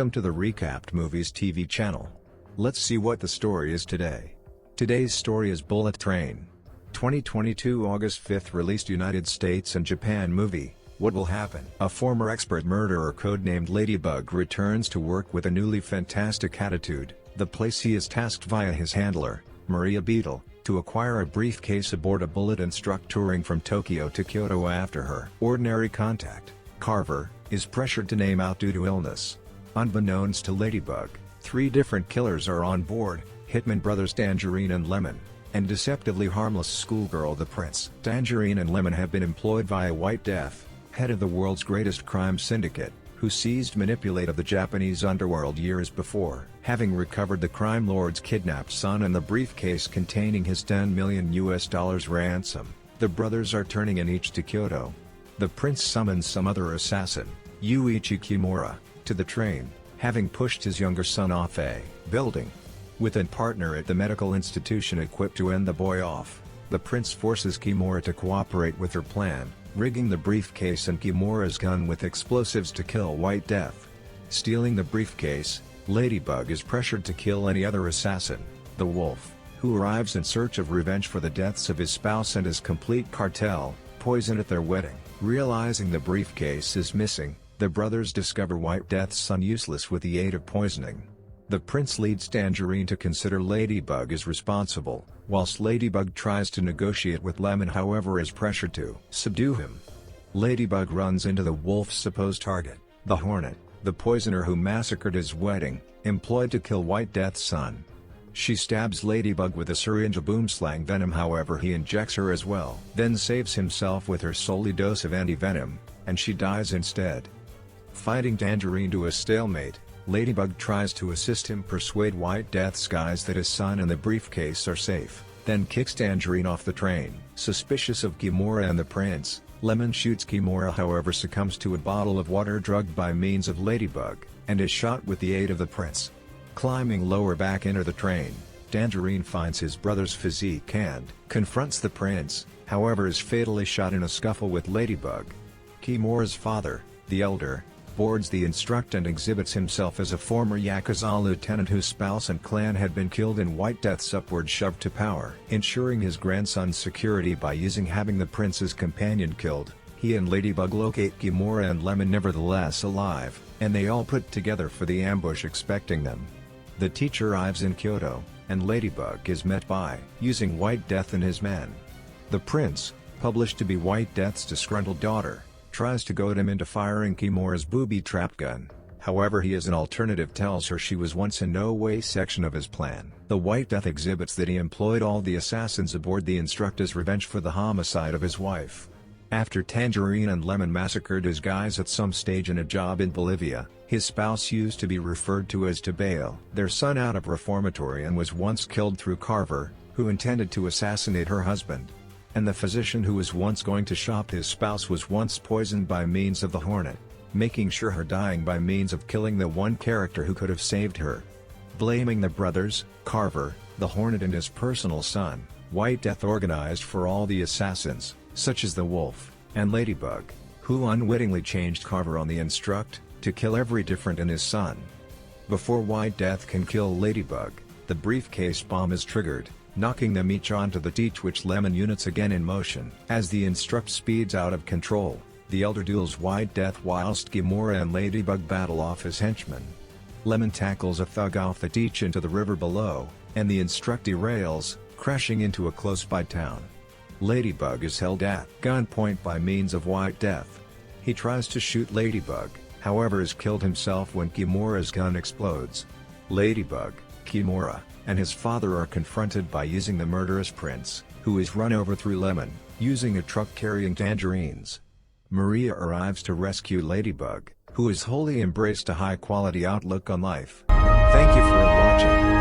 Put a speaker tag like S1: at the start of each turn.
S1: Welcome to the Recapped Movies TV channel. Let's see what the story is today. Today's story is Bullet Train. 2022 August 5th released United States and Japan movie, What Will Happen? A former expert murderer codenamed Ladybug returns to work with a newly fantastic attitude, the place he is tasked via his handler, Maria Beetle, to acquire a briefcase aboard a bullet and struck touring from Tokyo to Kyoto after her ordinary contact, Carver, is pressured to name out due to illness. Unbeknownst to Ladybug, 3 different killers are on board, hitman brothers Tangerine and Lemon, and deceptively harmless schoolgirl the Prince. Tangerine and Lemon have been employed via White Death, head of the world's greatest crime syndicate, who seized manipulated the Japanese underworld years before. Having recovered the crime lord's kidnapped son and the briefcase containing his $10 million ransom, the brothers are turning in each to Kyoto. The Prince summons some other assassin, Yuichi Kimura, to the train, having pushed his younger son off a building. With a partner at the medical institution equipped to end the boy off, the Prince forces Kimura to cooperate with her plan, rigging the briefcase and Kimura's gun with explosives to kill White Death. Stealing the briefcase, Ladybug is pressured to kill any other assassin, the Wolf, who arrives in search of revenge for the deaths of his spouse and his complete cartel, poisoned at their wedding. Realizing the briefcase is missing, the brothers discover White Death's son useless with the aid of poisoning. The Prince leads Tangerine to consider Ladybug is responsible, whilst Ladybug tries to negotiate with Lemon however is pressured to subdue him. Ladybug runs into the Wolf's supposed target, the Hornet, the poisoner who massacred his wedding, employed to kill White Death's son. She stabs Ladybug with a syringe of boomslang venom however he injects her as well. Then saves himself with her solely dose of anti-venom, and she dies instead. Fighting Tangerine to a stalemate, Ladybug tries to assist him persuade White Death's guys that his son and the briefcase are safe, then kicks Tangerine off the train. Suspicious of Kimura and the Prince, Lemon shoots Kimura however succumbs to a bottle of water drugged by means of Ladybug, and is shot with the aid of the Prince. Climbing lower back into the train, Tangerine finds his brother's physique and confronts the Prince, however is fatally shot in a scuffle with Ladybug. Kimura's father, the elder, boards the instruct and exhibits himself as a former Yakuza lieutenant whose spouse and clan had been killed in White Death's upward shove to power. Ensuring his grandson's security by having the Prince's companion killed, he and Ladybug locate Kimura and Lemon nevertheless alive, and they all put together for the ambush expecting them. The teacher arrives in Kyoto, and Ladybug is met by using White Death and his men. The Prince, published to be White Death's disgruntled daughter, tries to goad him into firing Kimura's booby trap gun, however he as an alternative tells her she was once in no way section of his plan. The White Death exhibits that he employed all the assassins aboard the instruct as revenge for the homicide of his wife. After Tangerine and Lemon massacred his guys at some stage in a job in Bolivia, his spouse used to be referred to as to bail their son out of reformatory and was once killed through Carver, who intended to assassinate her husband. And the physician who was once going to shop his spouse was once poisoned by means of the Hornet, making sure her dying by means of killing the one character who could have saved her. Blaming the brothers, Carver, the Hornet and his personal son, White Death organized for all the assassins, such as the Wolf, and Ladybug, who unwittingly changed Carver on the instruct, to kill every different in his son. Before White Death can kill Ladybug, the briefcase bomb is triggered, knocking them each onto the teach which Lemon units again in motion. As the instruct speeds out of control, the elder duels White Death whilst Kimura and Ladybug battle off his henchmen. Lemon tackles a thug off the teach into the river below, and the instruct derails, crashing into a close-by town. Ladybug is held at gunpoint by means of White Death. He tries to shoot Ladybug, however is killed himself when Kimura's gun explodes. Ladybug, Kimura, and his father are confronted by using the murderous Prince, who is run over through Lemon, using a truck carrying tangerines. Maria arrives to rescue Ladybug, who has wholly embraced a high-quality outlook on life. Thank you for watching.